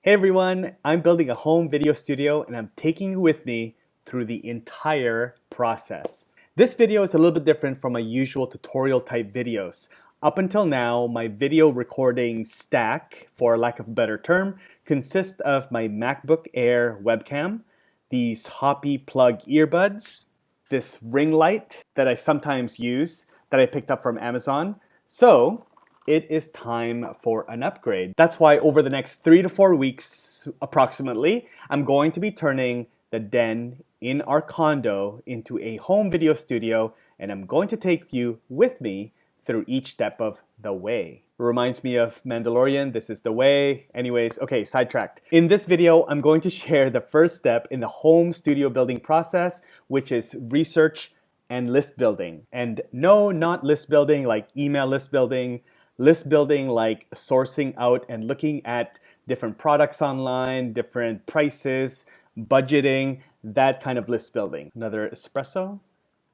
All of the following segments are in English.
Hey everyone, I'm building a home video studio and I'm taking you with me through the entire process. This video is a little bit different from my usual tutorial type videos. Up until now, my video recording stack, for lack of a better term, consists of my MacBook Air webcam, these Hoppy plug earbuds, this ring light that I sometimes use that I picked up from Amazon. So it is time for an upgrade. That's why over the next 3 to 4 weeks, approximately, I'm going to be turning the den in our condo into a home video studio, and I'm going to take you with me through each step of the way. Reminds me of Mandalorian, this is the way. Anyways, okay, sidetracked. In this video, I'm going to share the first step in the home studio building process, which is research and list building. And no, not list building like email list building like sourcing out and looking at different products online, different prices, budgeting, that kind of list building. Another espresso?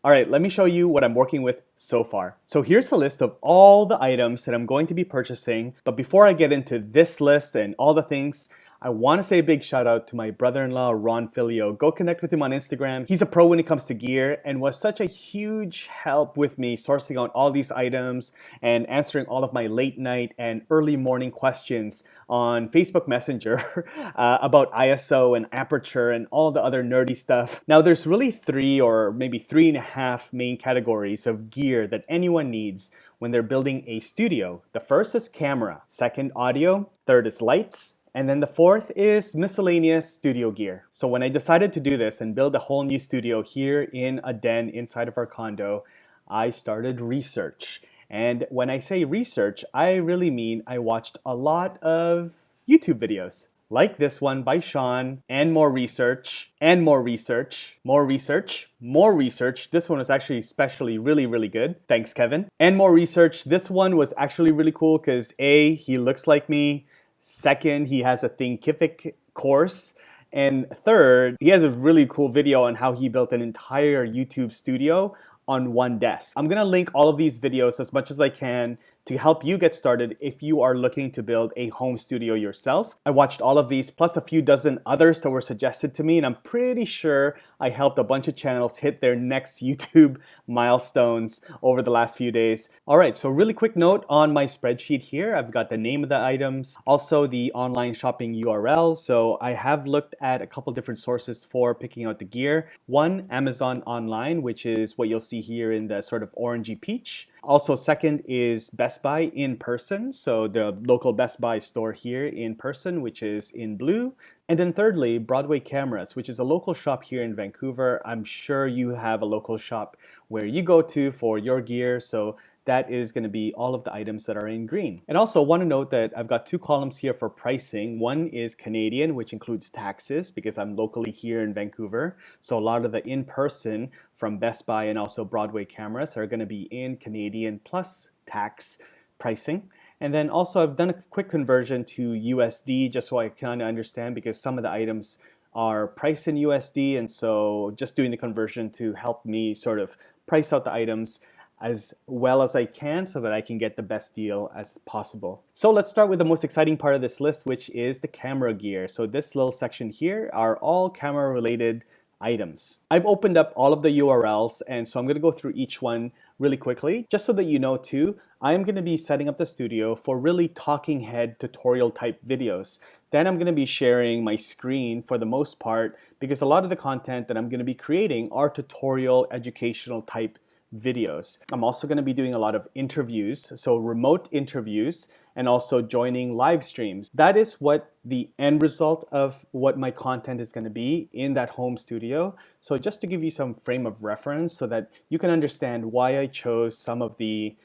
All right, let me show you what I'm working with so far. So here's a list of all the items that I'm going to be purchasing. But before I get into this list and all the things, I want to say a big shout out to my brother-in-law, Ron Filio. Go connect with him on Instagram. He's a pro when it comes to gear and was such a huge help with me sourcing out all these items and answering all of my late night and early morning questions on Facebook Messenger about ISO and aperture and all the other nerdy stuff. Now there's really 3 or maybe 3.5 main categories of gear that anyone needs when they're building a studio. The first is camera, second audio, third is lights, and then the fourth is miscellaneous studio gear. So when I decided to do this and build a whole new studio here in a den inside of our condo, I started research. And when I say research, I really mean I watched a lot of YouTube videos. Like this one by Sean, and more research, and more research, more research, more research. This one was actually especially really good. Thanks, Kevin. And more research. This one was actually really cool because A, he looks like me. Second, he has a Thinkific course. And third, he has a really cool video on how he built an entire YouTube studio on one desk. I'm gonna link all of these videos as much as I can to help you get started if you are looking to build a home studio yourself. I watched all of these plus a few dozen others that were suggested to me, and I'm pretty sure I helped a bunch of channels hit their next YouTube milestones over the last few days. All right, so really quick note on my spreadsheet here. I've got the name of the items, also the online shopping URL. So I have looked at a couple different sources for picking out the gear. One, Amazon Online, which is what you'll see here in the sort of orangey peach. Also, second is Best Buy in person, so the local Best Buy store here in person, which is in blue. And then thirdly, Broadway Cameras, which is a local shop here in Vancouver. I'm sure you have a local shop where you go to for your gear, so that is going to be all of the items that are in green. And also want to note that I've got 2 columns here for pricing. One is Canadian, which includes taxes because I'm locally here in Vancouver. So a lot of the in-person from Best Buy and also Broadway Cameras are going to be in Canadian plus tax pricing. And then also I've done a quick conversion to USD just so I kind of understand because some of the items are priced in USD, and so just doing the conversion to help me sort of price out the items as well as I can so that I can get the best deal as possible. So let's start with the most exciting part of this list, which is the camera gear. So this little section here are all camera related items. I've opened up all of the URLs, and so I'm going to go through each one really quickly. Just so that you know too, I'm going to be setting up the studio for really talking head tutorial type videos. Then I'm going to be sharing my screen for the most part because a lot of the content that I'm going to be creating are tutorial educational type videos. I'm also going to be doing a lot of interviews, so remote interviews, and also joining live streams. That is what the end result of what my content is going to be in that home studio. So just to give you some frame of reference so that you can understand why I chose some of the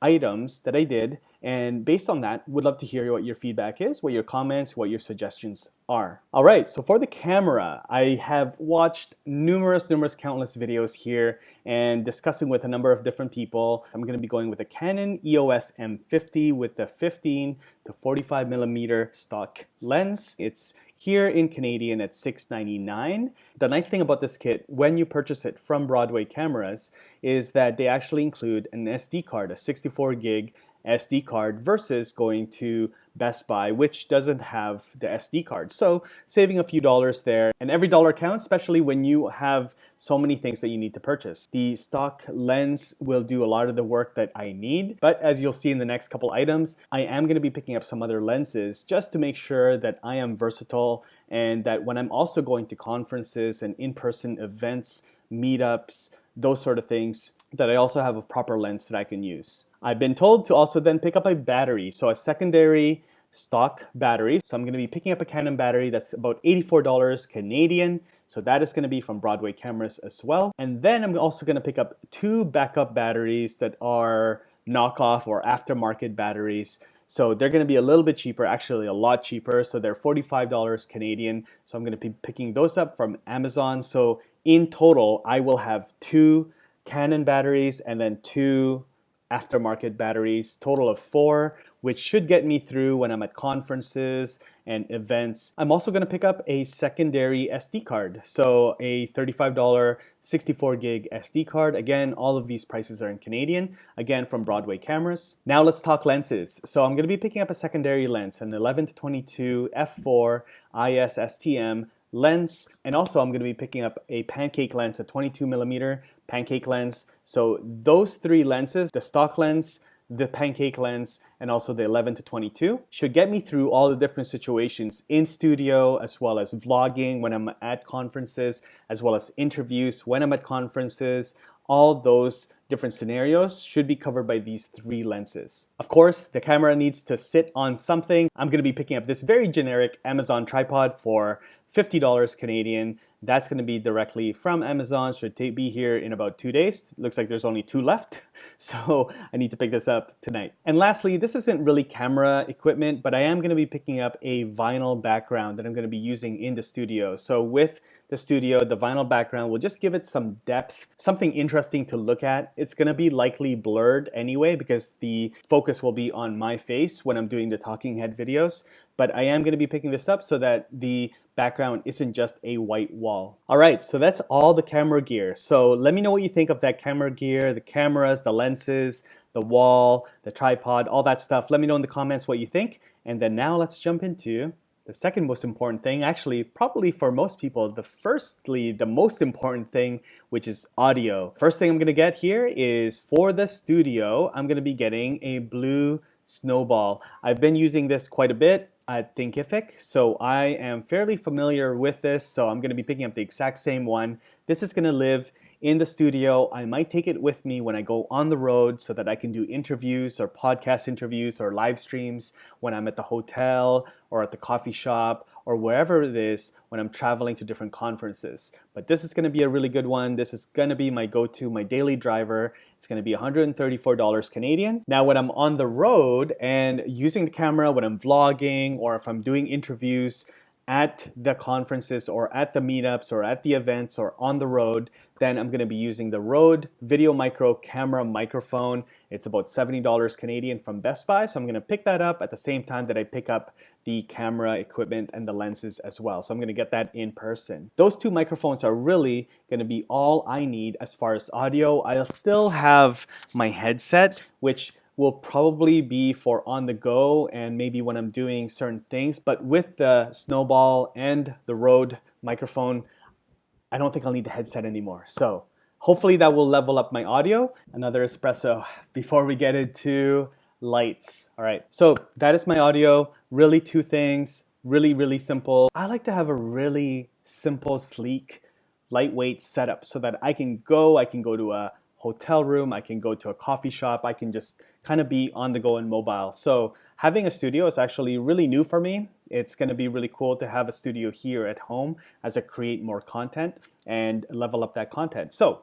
items that I did, and based on that, would love to hear what your feedback is, what your comments, what your suggestions are. All right, so for the camera, I have watched numerous countless videos here and discussing with a number of different people. I'm going to be going with a Canon EOS M50 with the 15 to 45 millimeter stock lens. It's here in Canadian at $699. The nice thing about this kit, when you purchase it from Broadway Cameras, is that they actually include an SD card, a 64 gig SD card versus going to Best Buy, which doesn't have the SD card. So saving a few dollars there, and every dollar counts, especially when you have so many things that you need to purchase. The stock lens will do a lot of the work that I need, but as you'll see in the next couple items, I am going to be picking up some other lenses just to make sure that I am versatile and that when I'm also going to conferences and in-person events, meetups, those sort of things, that I also have a proper lens that I can use. I've been told to also then pick up a battery, so a secondary stock battery. So I'm going to be picking up a Canon battery that's about $84 Canadian. So that is going to be from Broadway Cameras as well. And then I'm also going to pick up 2 backup batteries that are knockoff or aftermarket batteries. So they're going to be a little bit cheaper, actually a lot cheaper. So they're $45 Canadian. So I'm going to be picking those up from Amazon. So in total, I will have 2 Canon batteries and then 2 aftermarket batteries, total of 4, which should get me through when I'm at conferences and events. I'm also going to pick up a secondary SD card, so a $35 64 gig SD card. Again, all of these prices are in Canadian, again from Broadway Cameras. Now let's talk lenses. So I'm going to be picking up a secondary lens, an 11-22 f4 IS STM lens, and also I'm going to be picking up a pancake lens, a 22mm pancake lens. So those 3 lenses, the stock lens, the pancake lens, and also the 11-22, should get me through all the different situations in studio, as well as vlogging when I'm at conferences, as well as interviews when I'm at conferences. All those different scenarios should be covered by these 3 lenses. Of course, the camera needs to sit on something. I'm going to be picking up this very generic Amazon tripod for $50 Canadian. That's going to be directly from Amazon. Should be here in about 2 days. Looks like there's only 2 left, so I need to pick this up tonight. And lastly, this isn't really camera equipment, but I am going to be picking up a vinyl background that I'm going to be using in the studio. So with the studio, the vinyl background will just give it some depth, something interesting to look at. It's going to be likely blurred anyway because the focus will be on my face when I'm doing the talking head videos. But I am going to be picking this up so that the background isn't just a white wall. All right, so that's all the camera gear. So let me know what you think of that camera gear, the cameras, the lenses, the wall, the tripod, all that stuff. Let me know in the comments what you think. And then now let's jump into the second most important thing, actually probably for most people, the most important thing, which is audio. First thing I'm gonna get here is for the studio, I'm gonna be getting a blue snowball. I've been using this quite a bit at Thinkific, so I am fairly familiar with this, so I'm gonna be picking up the exact same one. This is gonna live in the studio. I might take it with me when I go on the road so that I can do interviews or podcast interviews or live streams when I'm at the hotel or at the coffee shop or wherever it is when I'm traveling to different conferences. But this is gonna be a really good one. This is gonna be my go-to, my daily driver. It's gonna be $134 Canadian. Now when I'm on the road and using the camera, when I'm vlogging or if I'm doing interviews at the conferences or at the meetups or at the events or on the road, then I'm going to be using the Rode Video Micro camera microphone. It's about $70 Canadian from Best Buy, so I'm going to pick that up at the same time that I pick up the camera equipment and the lenses as well. So I'm going to get that in person. Those 2 microphones are really going to be all I need as far as audio. I'll still have my headset, which will probably be for on the go and maybe when I'm doing certain things. But with the Snowball and the Rode microphone, I don't think I'll need the headset anymore. So hopefully that will level up my audio. Another espresso before we get into lights. All right, so that is my audio. Really 2 things, really simple. I like to have a really simple, sleek, lightweight setup so that I can go to a hotel room, I can go to a coffee shop, I can just kind of be on the go and mobile. So having a studio is actually really new for me. It's going to be really cool to have a studio here at home as I create more content and level up that content. So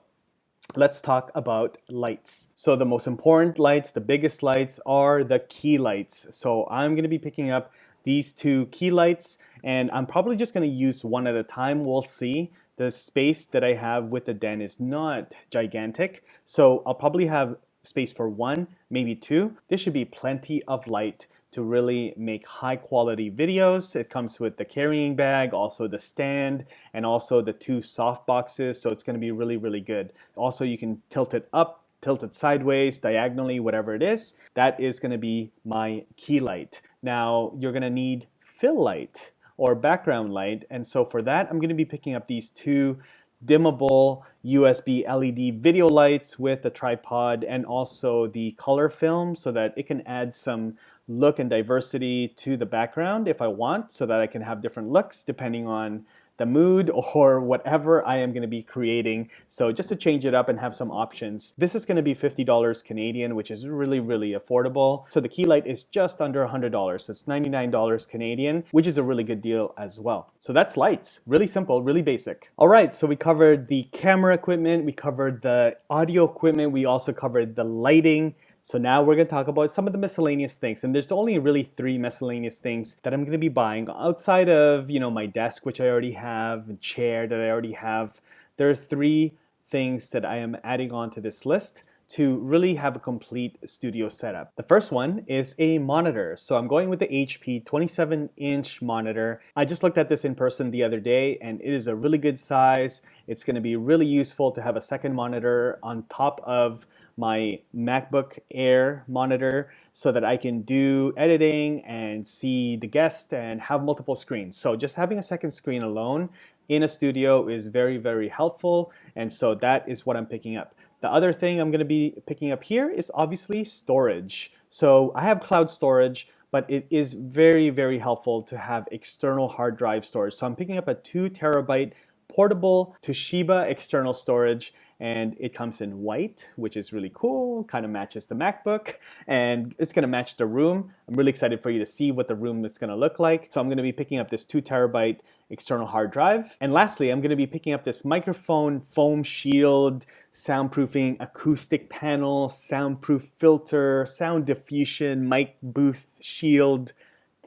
let's talk about lights. So the most important lights, the biggest lights are the key lights. So I'm going to be picking up these 2 key lights and I'm probably just going to use one at a time. We'll see. The space that I have with the den is not gigantic, so I'll probably have space for 1, maybe 2. This should be plenty of light to really make high quality videos. It comes with the carrying bag, also the stand, and also the 2 soft boxes, so it's going to be really good. Also, you can tilt it up tilted sideways, diagonally, whatever it is, that is going to be my key light. Now you're going to need fill light or background light, and so for that I'm going to be picking up these two dimmable USB LED video lights with a tripod and also the color film so that it can add some look and diversity to the background if I want, so that I can have different looks depending on the mood or whatever I am going to be creating. So just to change it up and have some options. This is going to be $50 Canadian, which is really, really affordable. So the key light is just under $100. So it's $99 Canadian, which is a really good deal as well. So that's lights. Really simple, really basic. All right, so we covered the camera equipment, we covered the audio equipment, we also covered the lighting. So now we're going to talk about some of the miscellaneous things, and there's only really 3 miscellaneous things that I'm going to be buying outside of, my desk, which I already have, and chair that I already have. There are 3 things that I am adding on to this list to really have a complete studio setup. The first one is a monitor. So I'm going with the HP 27-inch monitor. I just looked at this in person the other day and it is a really good size. It's going to be really useful to have a second monitor on top of my MacBook Air monitor so that I can do editing and see the guest and have multiple screens. So just having a second screen alone in a studio is very, very helpful, and so that is what I'm picking up. The other thing I'm going to be picking up here is obviously storage. So I have cloud storage, but it is very, very helpful to have external hard drive storage. So I'm picking up a 2 terabyte portable Toshiba external storage, and it comes in white, which is really cool, kind of matches the MacBook, and it's going to match the room. I'm really excited for you to see what the room is going to look like. So I'm going to be picking up this 2 terabyte external hard drive. And lastly, I'm going to be picking up this microphone foam shield, soundproofing acoustic panel, soundproof filter, sound diffusion, mic booth shield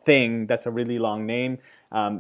thing. That's a really long name.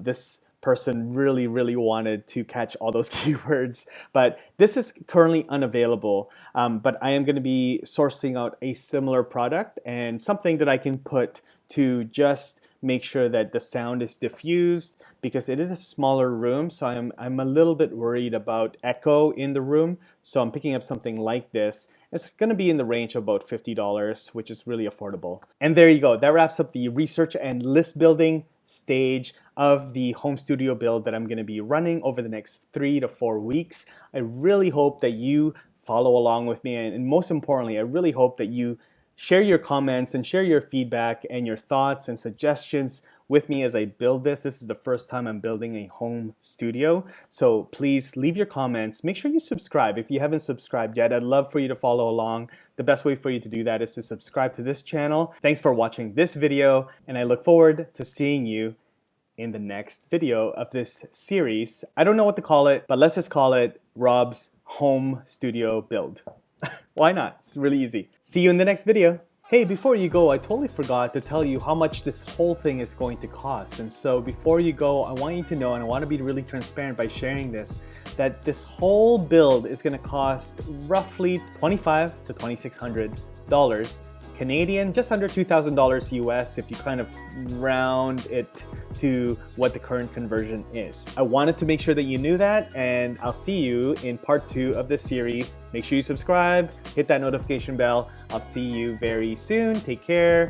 This person really wanted to catch all those keywords, but this is currently unavailable. But I am going to be sourcing out a similar product and something that I can put to just make sure that the sound is diffused, because it is a smaller room, so I'm a little bit worried about echo in the room. So I'm picking up something like this. It's going to be in the range of about $50, which is really affordable. And there you go. That wraps up the research and list building stage of the home studio build that I'm going to be running over the next 3 to 4 weeks. I really hope that you follow along with me, and most importantly, I really hope that you share your comments and share your feedback and your thoughts and suggestions with me as I build this. This is the first time I'm building a home studio, so please leave your comments. Make sure you subscribe if you haven't subscribed yet. I'd love for you to follow along. The best way for you to do that is to subscribe to this channel. Thanks for watching this video, and I look forward to seeing you in the next video of this series. I don't know what to call it, but let's just call it Rob's Home Studio Build. Why not? It's really easy. See you in the next video. Hey, before you go, I totally forgot to tell you how much this whole thing is going to cost. And so before you go, I want you to know, and I want to be really transparent by sharing this, that this whole build is going to cost roughly $2,500 to $2,600 Canadian, just under $2,000 US if you kind of round it to what the current conversion is. I wanted to make sure that you knew that, and I'll see you in part 2 of this series. Make sure you subscribe, hit that notification bell. I'll see you very soon. Take care.